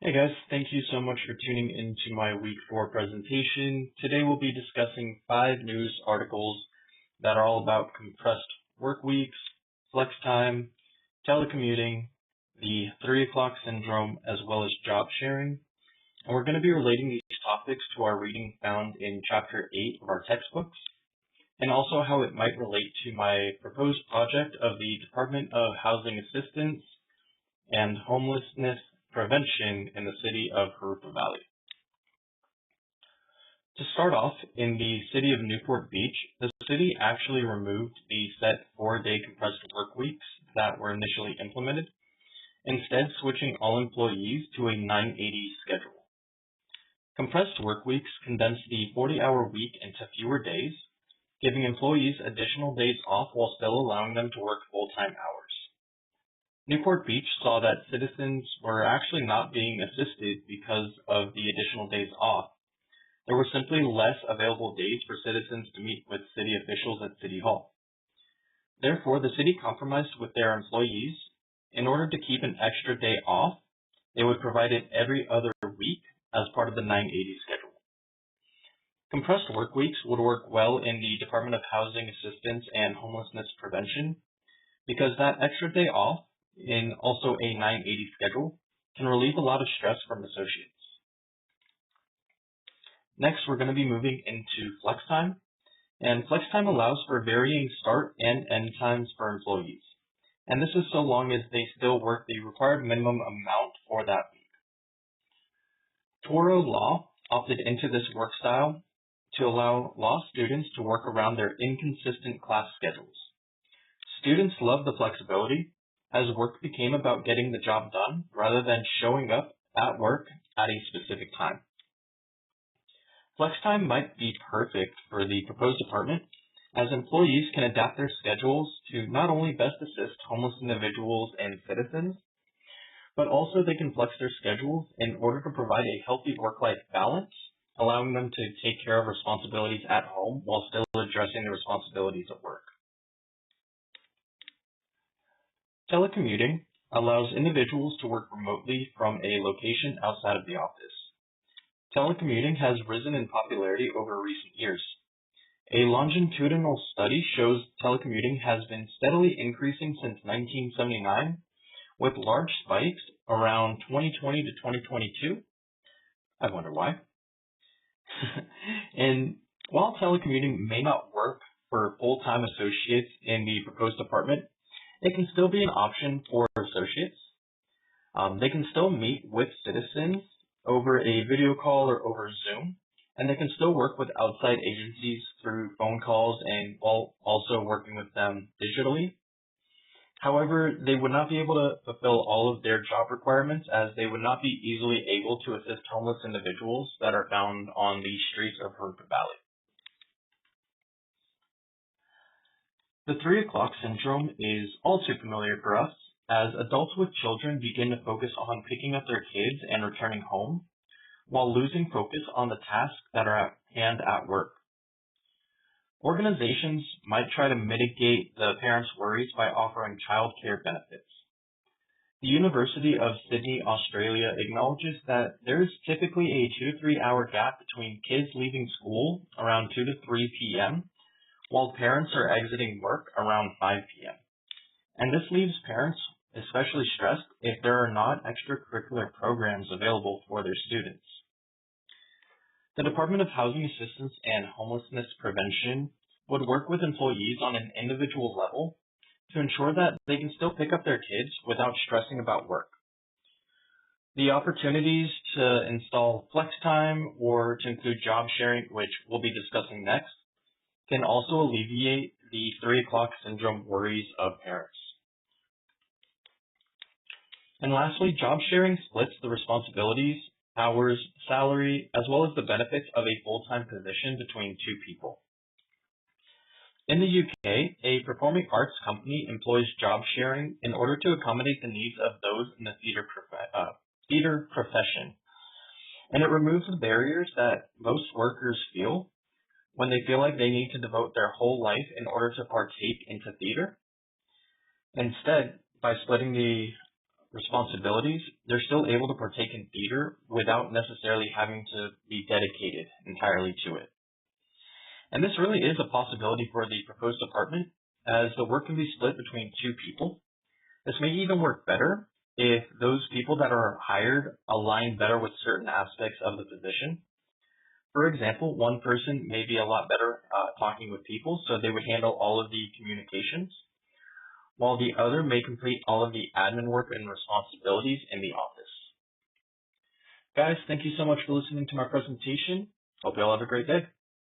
Hey guys, thank you so much for tuning into my week 4 presentation. Today we'll be discussing 5 news articles that are all about compressed work weeks, flex time, telecommuting, the 3 o'clock syndrome, as well as job sharing. And we're going to be relating these topics to our reading found in chapter 8 of our textbooks, and also how it might relate to my proposed project of the Department of Housing Assistance and Homelessness Prevention in the city of Harupa Valley. To start off, in the city of Newport Beach, the city actually removed the set 4-day compressed work weeks that were initially implemented, instead switching all employees to a 980 schedule. Compressed work weeks condense the 40-hour week into fewer days, giving employees additional days off while still allowing them to work full-time hours. Newport Beach saw that citizens were actually not being assisted because of the additional days off. There were simply less available days for citizens to meet with city officials at City Hall. Therefore, the city compromised with their employees. In order to keep an extra day off, they would provide it every other week as part of the 980 schedule. Compressed work weeks would work well in the Department of Housing Assistance and Homelessness Prevention because that extra day off in also a 980 schedule can relieve a lot of stress from associates. Next, we're going to be moving into flex time, and flex time allows for varying start and end times for employees, and this is so long as they still work the required minimum amount for that week. Toro Law opted into this work style to allow law students to work around their inconsistent class schedules. Students love the flexibility, as work became about getting the job done rather than showing up at work at a specific time. Flex time might be perfect for the proposed department, as employees can adapt their schedules to not only best assist homeless individuals and citizens, but also they can flex their schedules in order to provide a healthy work-life balance, allowing them to take care of responsibilities at home while still addressing the responsibilities at work. Telecommuting allows individuals to work remotely from a location outside of the office. Telecommuting has risen in popularity over recent years. A longitudinal study shows telecommuting has been steadily increasing since 1979, with large spikes around 2020 to 2022. I wonder why. And while telecommuting may not work for full-time associates in the proposed department, it can still be an option for associates. They can still meet with citizens over a video call or over Zoom, and they can still work with outside agencies through phone calls and while also working with them digitally. However, they would not be able to fulfill all of their job requirements, as they would not be easily able to assist homeless individuals that are found on the streets of Harupa Valley. The 3 o'clock syndrome is all too familiar for us, as adults with children begin to focus on picking up their kids and returning home, while losing focus on the tasks that are at hand at work. Organizations might try to mitigate the parents' worries by offering childcare benefits. The University of Sydney, Australia acknowledges that there is typically a 2 to 3 hour gap between kids leaving school around 2 to 3 p.m., while parents are exiting work around 5 p.m. And this leaves parents especially stressed if there are not extracurricular programs available for their students. The Department of Housing Assistance and Homelessness Prevention would work with employees on an individual level to ensure that they can still pick up their kids without stressing about work. The opportunities to install flex time or to include job sharing, which we'll be discussing next, can also alleviate the 3 o'clock syndrome worries of parents. And lastly, job sharing splits the responsibilities, hours, salary, as well as the benefits of a full-time position between two people. In the UK, a performing arts company employs job sharing in order to accommodate the needs of those in the theater profession. And it removes the barriers that most workers feel when they feel like they need to devote their whole life in order to partake into theater. Instead, by splitting the responsibilities, they're still able to partake in theater without necessarily having to be dedicated entirely to it. And this really is a possibility for the proposed department, as the work can be split between two people. This may even work better if those people that are hired align better with certain aspects of the position. For example, one person may be a lot better talking with people, so they would handle all of the communications, while the other may complete all of the admin work and responsibilities in the office. Guys, thank you so much for listening to my presentation. Hope you all have a great day.